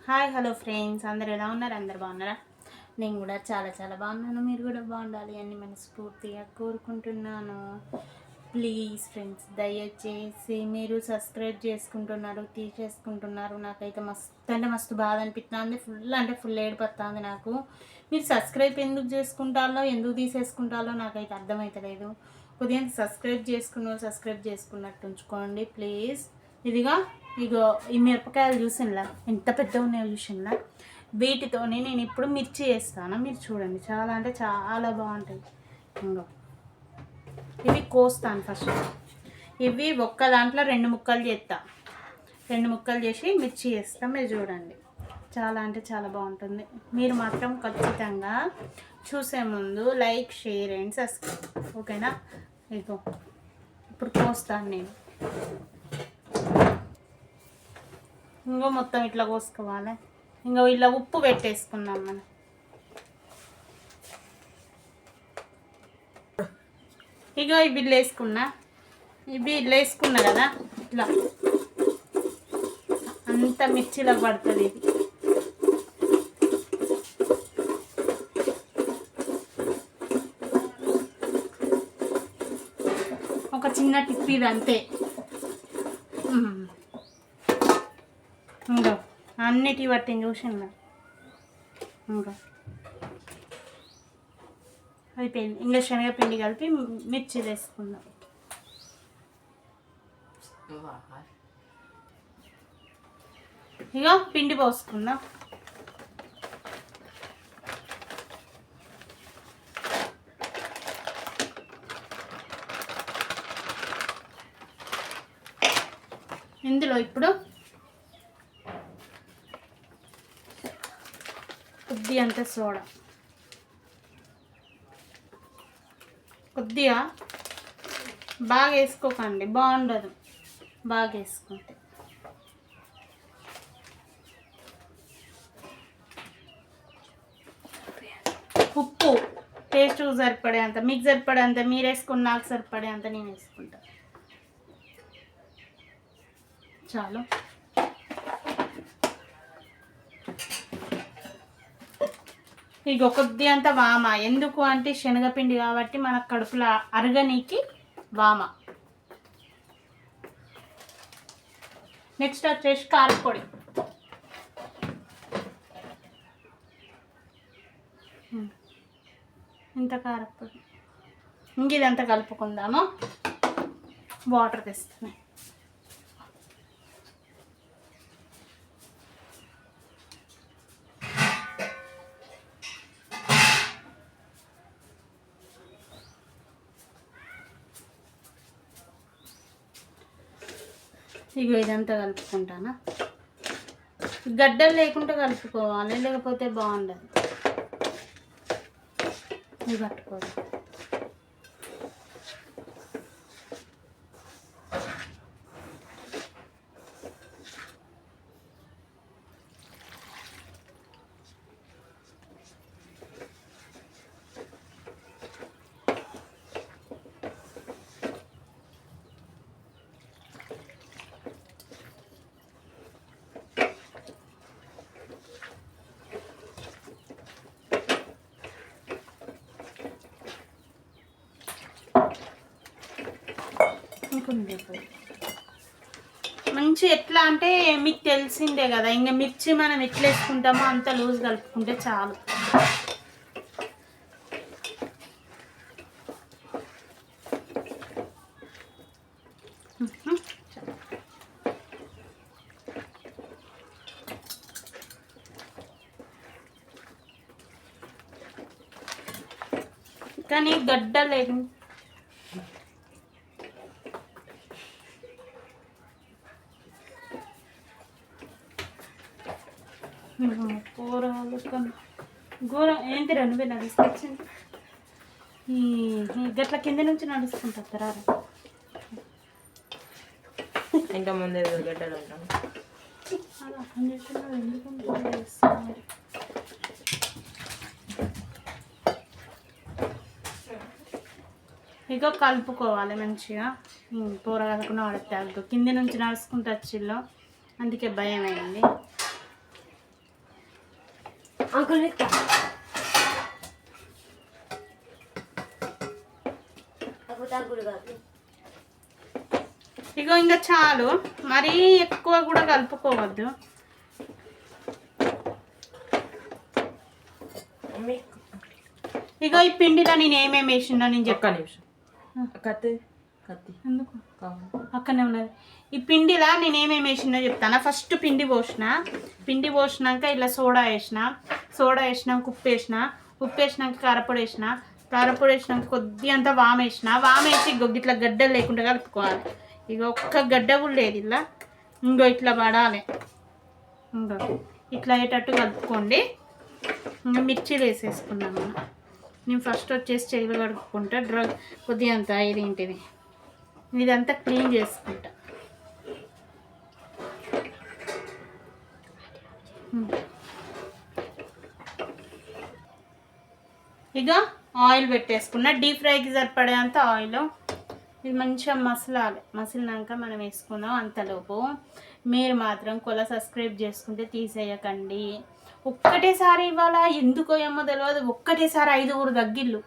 Hi hello friends, అందరు ఎలా ఉన్నారు? అందరు బాగున్నారా? నేను కూడా చాలా చాలా బాగున్నాను. మీరు కూడా బాగుండాలి అని మనస్ఫూర్తిగా కోరుకుంటున్నాను. ప్లీజ్ ఫ్రెండ్స్, దయచేసి మీరు సబ్స్క్రైబ్ చేసుకుంటున్నారు, తీసేసుకుంటున్నారు. నాకైతే మస్తు అంటే మస్తు బాధ అనిపిస్తుంది. ఫుల్ అంటే ఫుల్ ఏడిపోతుంది నాకు. మీరు సబ్స్క్రైబ్ ఎందుకు చేసుకుంటారో, ఎందుకు తీసేసుకుంటారో నాకైతే అర్థమవుతలేదు. కొద్దిగా సబ్స్క్రైబ్ చేసుకున్నట్టు ఉంచుకోండి ప్లీజ్. ఇగో ఈ మిరపకాయలు చూసినలా ఎంత పెద్దగా ఉన్నాయో చూసినలా. వీటితోనే నేను ఇప్పుడు మిర్చి వేస్తాను. మీరు చూడండి, చాలా అంటే చాలా బాగుంటాయి. ఇంకో ఇవి కోస్తాను ఫస్ట్. ఇవి ఒక్క దాంట్లో 2 ముక్కలు చేస్తా. 2 ముక్కలు చేసి మిర్చి వేస్తాం. మీరు చూడండి, చాలా అంటే చాలా బాగుంటుంది. మీరు మాత్రం ఖచ్చితంగా చూసే ముందు లైక్, షేర్ అండ్ సబ్స్క్రైబ్, ఓకేనా? ఇగో ఇప్పుడు కోస్తాను నేను. ఇంకో మొత్తం ఇట్లా కోసుకోవాలి. ఇంకో ఇలా ఉప్పు పెట్టేసుకుందాం మనం. ఇగో ఇవి వేసుకున్నా కదా, ఇట్లా అంత మిర్చిలో పడుతుంది ఇది. ఒక చిన్న టిప్ ఇది అంతే. ఇంకా అన్నిటి పట్టింది చూసిందా? ఇంకా అయిపోయింది. ఇంకా శనగపిండి కలిపి మిర్చి వేసుకుందాం. ఇక పిండి పోసుకుందాం. ఇందులో ఇప్పుడు కొద్దిగా అంత సోడా, కొద్దిగా, బాగా వేసుకోకండి, బాగుండదు బాగా వేసుకుంటే. ఉప్పు టేస్ట్ సరిపడే అంత, మీకు సరిపడే అంత మీరు వేసుకుని, నాకు సరిపడే అంత నేను వేసుకుంటా. చాలు. ఇక కొద్ది అంత వామ, ఎందుకు అంటే శనగపిండి కాబట్టి మనకు కడుపులో అరగనీకి వామ. నెక్స్ట్ వచ్చేసి కారపొడి. ఇంత కారపొడి. ఇంక ఇదంతా కలుపుకుందాము. వాటర్ తెస్తున్నాయి. ఇగో ఇదంతా కలుపుకుంటానా. గడ్డలు లేకుండా కలుపుకోవాలి, లేకపోతే బాగుండదు. ఇవి కట్టుకోవాలి. మంచి ఎట్లా అంటే మీకు తెలిసిందే కదా, ఇంకా మిర్చి మనం ఎట్లా వేసుకుంటామో అంత లూజ్ కలుపుకుంటే చాలు. కానీ గడ్డ లేదు. కూరలు కూర ఏంటి రెండు వేలు తీసుకొచ్చింది. ఈ గట్ల కింద నుంచి నడుచుకుంటారా? ఇంకా ముందే గడ్డలు ఉంటాం. అలా అర్థం చేస్తున్నారు. ఎందుకు ఇక కలుపుకోవాలి మంచిగా. కూర కలకుండా వాడితే కింద నుంచి నడుచుకుంటూ వచ్చిల్లో, అందుకే భయం అయింది. అంకుల్ ఇస్తా అంకుల్ కాదు. ఇగో ఇంకా చాలు, మరీ ఎక్కువ కూడా కలుపుకోవద్దు. ఇగో ఈ పిండిలో నేను ఏమేమి వేసిందో నేను ఒక్క నిమిషం. కత్తి కత్తి ఎందుకు కావాలి. అక్కడనే ఉన్నది. ఈ పిండిలా నేను ఏమేమి వేసిందో చెప్తాను. ఫస్ట్ పిండి పోసినాక ఇలా సోడా వేసినాక ఉప్పు వేసినాక కారపొడి వేసినాక కొద్ది అంతా వామేసి ఇట్లా గడ్డలు లేకుండా కలుపుకోవాలి. ఇక ఒక్క గడ్డ కూడా లేదు ఇలా. ఇంకో ఇట్లా పడాలి, ఇంకో ఇట్లా అయ్యేటట్టు కలుపుకోండి. ఇంకా మిర్చీలు వేసేసుకున్నాము. నేను ఫస్ట్ వచ్చేసి చెయ్యి కడుక్కుంటా, కొద్దిగా అంత ఇదేంటిది ఇదంతా క్లీన్ చేసుకుంటా. ఇక ఆయిల్ పెట్టేసుకున్నా, డీప్ ఫ్రైకి సరిపడేంత ఆయిల్. ఇది మంచిగా మసిలినాక మనం వేసుకుందాం. అంతలోపు మీరు మాత్రం సబ్స్క్రైబ్ చేసుకుంటే తీసేయకండి. ఒక్కటేసారి ఇవాళ ఎందుకో ఏమో తెలియదు, ఒక్కటేసారి 5 తగ్గిళ్ళు,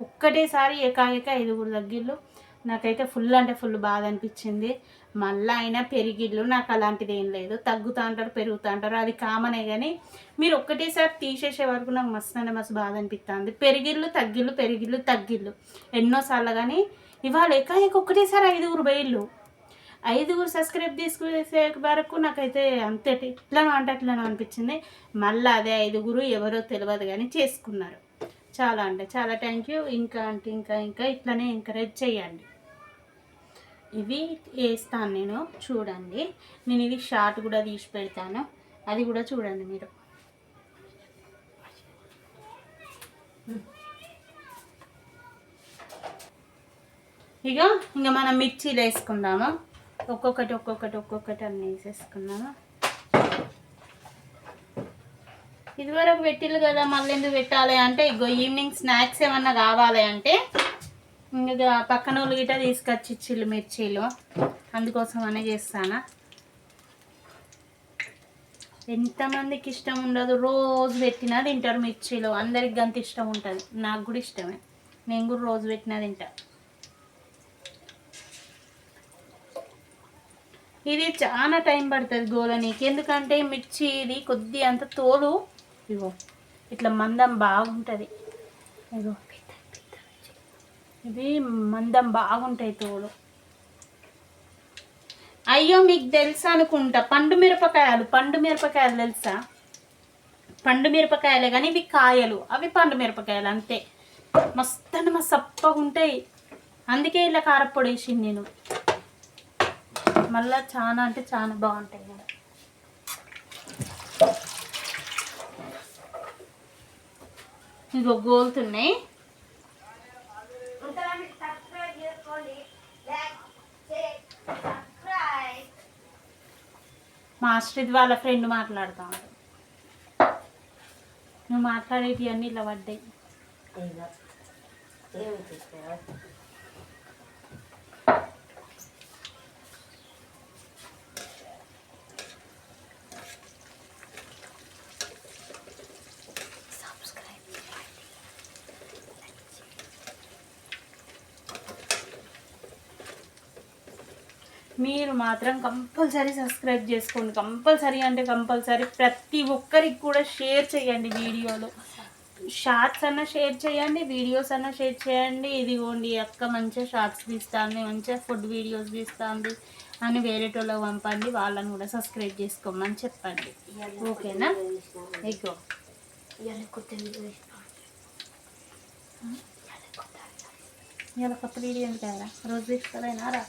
ఒక్కటేసారి ఏకాఏక 5 తగ్గిళ్ళు. నాకైతే ఫుల్ అంటే ఫుల్ బాధ అనిపించింది. మళ్ళీ అయినా పెరిగిళ్ళు, నాకు అలాంటిది ఏం లేదు. తగ్గుతూ అంటారు పెరుగుతూ అంటారు, అది కామనే. కానీ మీరు ఒక్కటేసారి తీసేసే వరకు నాకు మస్తు అంటే మస్తు బాధ అనిపిస్తుంది. పెరిగిళ్ళు తగ్గిళ్ళు ఎన్నోసార్లు. కానీ ఇవాళ ఏకాఏక ఒక్కటేసారి 5 పోయిళ్ళు. 5 సబ్స్క్రైబ్ తీసుకునే వరకు నాకైతే అంతే ఇట్లనో అంటే అట్లనో అనిపించింది. మళ్ళీ అదే 5 ఎవరో తెలియదు కానీ చేసుకున్నారు. చాలా అంటే చాలా థ్యాంక్ యూ. ఇంకా అంటే ఇంకా ఇట్లనే ఎంకరేజ్ చేయండి. ఇవి వేస్తాను నేను, చూడండి. నేను ఇది షార్ట్ కూడా తీసి పెడతాను, అది కూడా చూడండి మీరు. ఇంకా మనం మిర్చీలు వేసుకుందాము. ఒక్కొక్కటి అన్నీ వేసేసుకున్నాము. ఇదివరకు పెట్టిల్లు కదా, మళ్ళీ ఎందుకు పెట్టాలి అంటే ఈవినింగ్ స్నాక్స్ ఏమన్నా కావాలి అంటే ఇంకా పక్కన వాళ్ళు గిట్ట తీసుకొచ్చి ఇచ్చిళ్ళు మిర్చీలు, అందుకోసం అనే చేస్తాను. ఎంతమందికి ఇష్టం ఉండదు, రోజు పెట్టినా తింటారు మిర్చీలు. అందరికి అంత ఇష్టం ఉంటుంది, నాకు కూడా ఇష్టమే. నేను కూడా రోజు పెట్టినా తింటా. ఇది చాలా టైం పడుతుంది గోలనీకి, ఎందుకంటే మిర్చి ఇది కొద్ది అంత తోలు ఇగో ఇట్లా మందం బాగుంటుంది. ఇగో ఇది మందం బాగుంటాయి తోలు. అయ్యో మీకు తెలుసా అనుకుంటా, పండు మిరపకాయలు తెలుసా? పండు మిరపకాయలే కానీ ఇవి కాయలు, అవి పండు మిరపకాయలు అంతే. మస్తు మస్తు సప్పగా ఉంటాయి, అందుకే ఇలా కారపొడి వేసింది నేను. మళ్ళీ చాలా అంటే చాలా బాగుంటాయి కూడా. ఇంకో గోలుతున్నాయి. మా ఆశ్రిత్ వాళ్ళ ఫ్రెండ్ మాట్లాడుతా ఉంటాడు. నువ్వు మాట్లాడేటి అన్నీ ఇలా పడ్డాయి. మీరు మాత్రం కంపల్సరీ సబ్స్క్రైబ్ చేసుకోండి, కంపల్సరీ. ప్రతి ఒక్కరికి కూడా షేర్ చేయండి. వీడియోలు షార్ట్స్ అన్నా షేర్ చేయండి, వీడియోస్ అన్నా షేర్ చేయండి. ఇదిగోండి అక్క మంచిగా షార్ట్స్ తీస్తుంది, మంచిగా ఫుడ్ వీడియోస్ తీస్తుంది అని వేరేటోళ్ళకి పంపండి, వాళ్ళని కూడా సబ్స్క్రైబ్ చేసుకోమని చెప్పండి. ఓకేనా? ఇగో ఇలా కొత్త వీడియో ఎందుకు రోజు తీసుకోలేనా రా?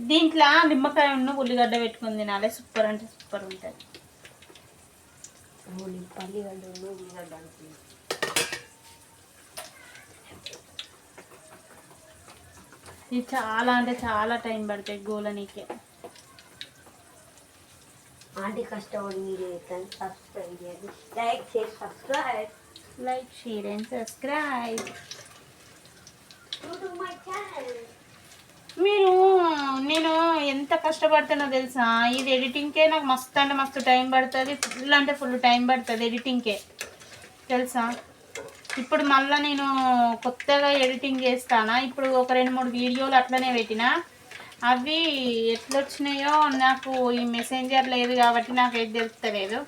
దీంట్లో నిమ్మకాయ ఉన్న ఉల్లిగడ్డ పెట్టుకుని తినాలి, సూపర్ అంటే సూపర్ ఉంటుంది. ఇది చాలా అంటే చాలా టైం పడుతుంది గోలనీకే. ఆంటీ కష్టపడి మీరు సబ్స్క్రైబ్ చేయండి. లైక్ చేసి subscribe like share and subscribe. To my channel. మీరు నేను ఎంత కష్టపడుతున్నా తెలుసా? ఇది ఎడిటింగ్కే నాకు మస్తు అంటే మస్తు టైం పడుతుంది. ఫుల్ అంటే ఫుల్ టైం పడుతుంది ఎడిటింగ్కే తెలుసా. ఇప్పుడు మళ్ళీ నేను కొత్తగా ఎడిటింగ్ చేస్తానా. ఇప్పుడు ఒక 2-3 వీడియోలు అట్లనే పెట్టినా. అవి ఎట్లొచ్చినాయో నాకు ఈ మెసెంజర్ లేదు కాబట్టి నాకు ఏది తెలుస్తలేదు.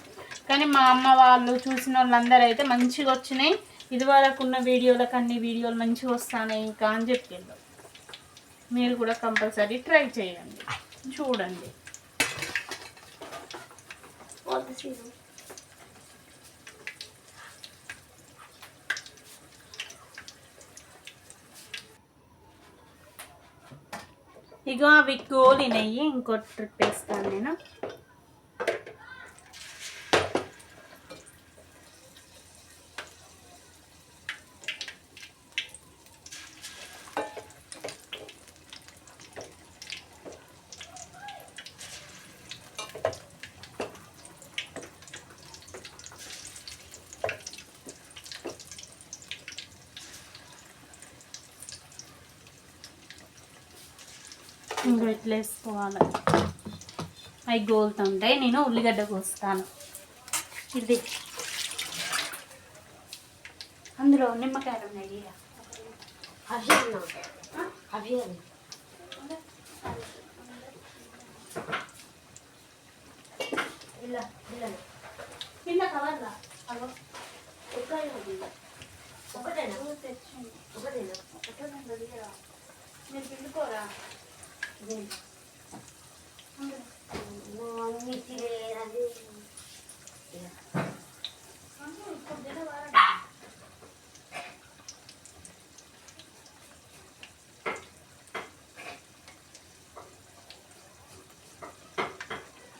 కానీ మా అమ్మ వాళ్ళు చూసిన వాళ్ళందరూ అయితే మంచిగా వచ్చినాయి. ఇదివరకు ఉన్న వీడియోలకు అన్ని వీడియోలు మంచిగా వస్తాయి ఇంకా అని చెప్పిండ్రు. మీరు కూడా కంపల్సరీ ట్రై చేయండి, చూడండి. ఇగో అవి గోలినయ్యి ఇంకో ట్రిప్ వేస్తాను నేను. ఇంకా ఇట్లా వేసుకోవాలి. అవి గోలుతుంటాయి. నేను ఉల్లిగడ్డ కోస్తాను. ఇది అందులో నిమ్మకాయలు ఉన్నాయి. పిల్ల కవర్లా ఒకటేనా మీరు పిండుకోరా?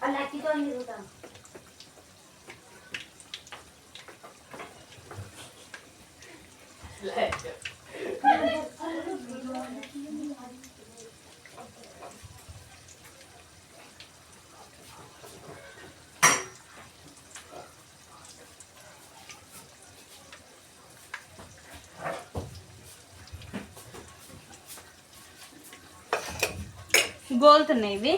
అలా కితో తిరుగుతాం. గోలుతున్నాయి ఇవి.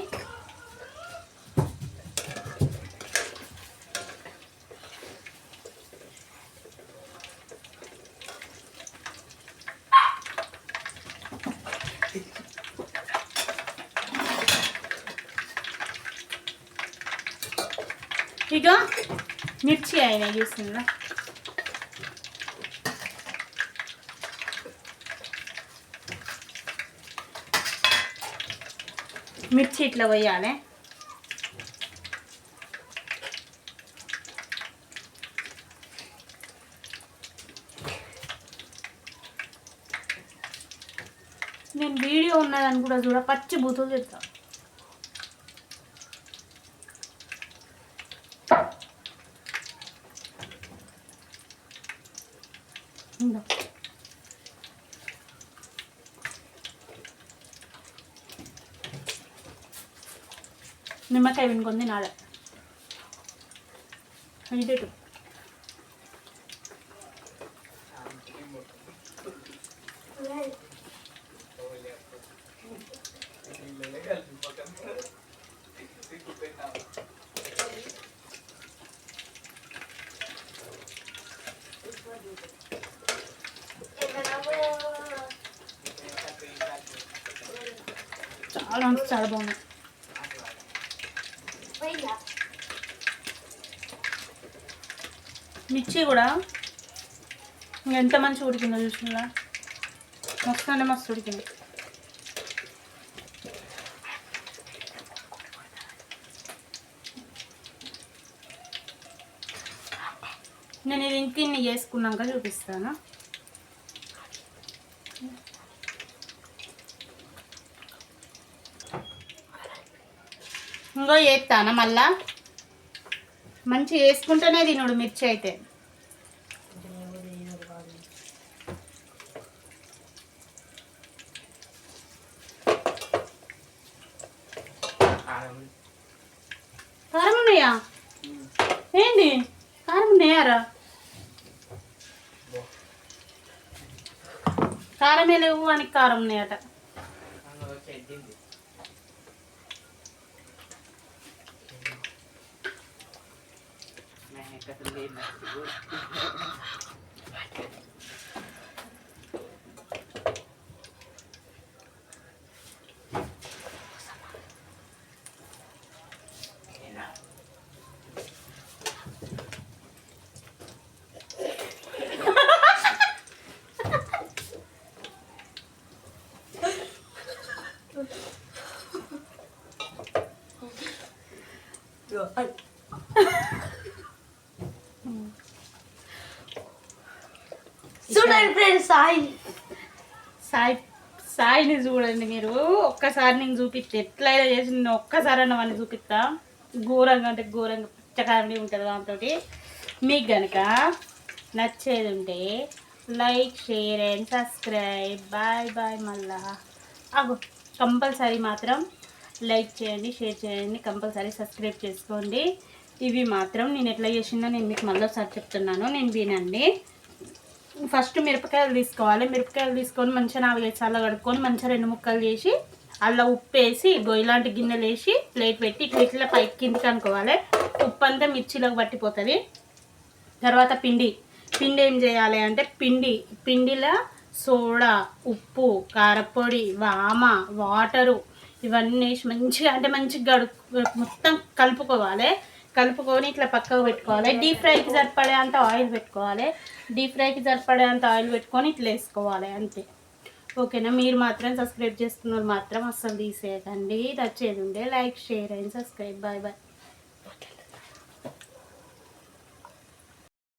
ఇక మిర్చి అయినా చూసిందా? మిర్చి ఇట్లా వేయాలి. నేను వీడియో ఉన్నదని కూడా చూడ పచ్చి బూతులు చెప్తా. నిమ్మకాయ వినుకుంది నాడ ఇటు. చాలా అంటే చాలా బాగున్నాయి. మిర్చి కూడా ఎంత మంచిగా ఉడికిందో చూసినా. మస్తు అంటే మస్తు ఉడికింది. నేను ఇది ఇంకిన్ని చేసుకున్నాక చూపిస్తాను. ఇంకో వేస్తాను మళ్ళా. మంచిగా వేసుకుంటేనే తినుడు మిర్చి అయితే. కారం ఉన్నాయా? ఏంటి కారం ఉన్నాయారా? కారమే లేవు అని కారం ఉన్నాయట. చూడండి ఫ్రెండ్స్ సాయి సాయి సాయిని చూడండి మీరు. ఒక్కసారి నేను చూపిస్తే ఎట్లయినా చేసి నేను ఒక్కసారి అన్న వాడిని చూపిస్తా. ఘోరంగా అంటే ఘోరంగా పుచ్చకారండి ఉంటుంది దాంతో. మీకు కనుక నచ్చేది ఉంటే like share and subscribe. Bye bye. మళ్ళా అగో కంపల్సరీ మాత్రం లైక్ చేయండి, షేర్ చేయండి, కంపల్సరీ సబ్స్క్రైబ్ చేసుకోండి. ఇవి మాత్రం నేను ఎట్లా చేసిందో నేను మీకు మళ్ళీ ఒకసారి చెప్తున్నాను. నేను వినండి. ఫస్ట్ మిరపకాయలు తీసుకోవాలి. మిరపకాయలు తీసుకొని మంచిగా 4-5 సార్లు కడుక్కొని మంచిగా 2 ముక్కలు చేసి అలా ఉప్పు వేసి ఇలాంటి గిన్నెలు వేసి ప్లేట్ పెట్టి ఇట్లా పైకి కిందికి అనుకోవాలి. ఉప్పు అంతా మిర్చిలోకి పట్టిపోతుంది. తర్వాత పిండి ఏం చేయాలి అంటే పిండిలో సోడా, ఉప్పు, కారపొడి, వామ, వాటరు ఇవన్నీ వేసి మంచిగా అంటే మంచిగా మొత్తం కలుపుకోవాలి. కలుపుకొని ఇట్లా పక్కకు పెట్టుకోవాలి. డీప్ ఫ్రైకి సరిపడే అంత ఆయిల్ పెట్టుకోవాలి. డీప్ ఫ్రైకి సరిపడే అంత ఆయిల్ పెట్టుకొని ఇట్లా వేసుకోవాలి అంతే. ఓకేనా? మీరు మాత్రం సబ్స్క్రైబ్ చేసుకున్న వాళ్ళు మాత్రం అస్సలు తీసేయకండి. నచ్చేది ఉండే like share and subscribe. Bye bye.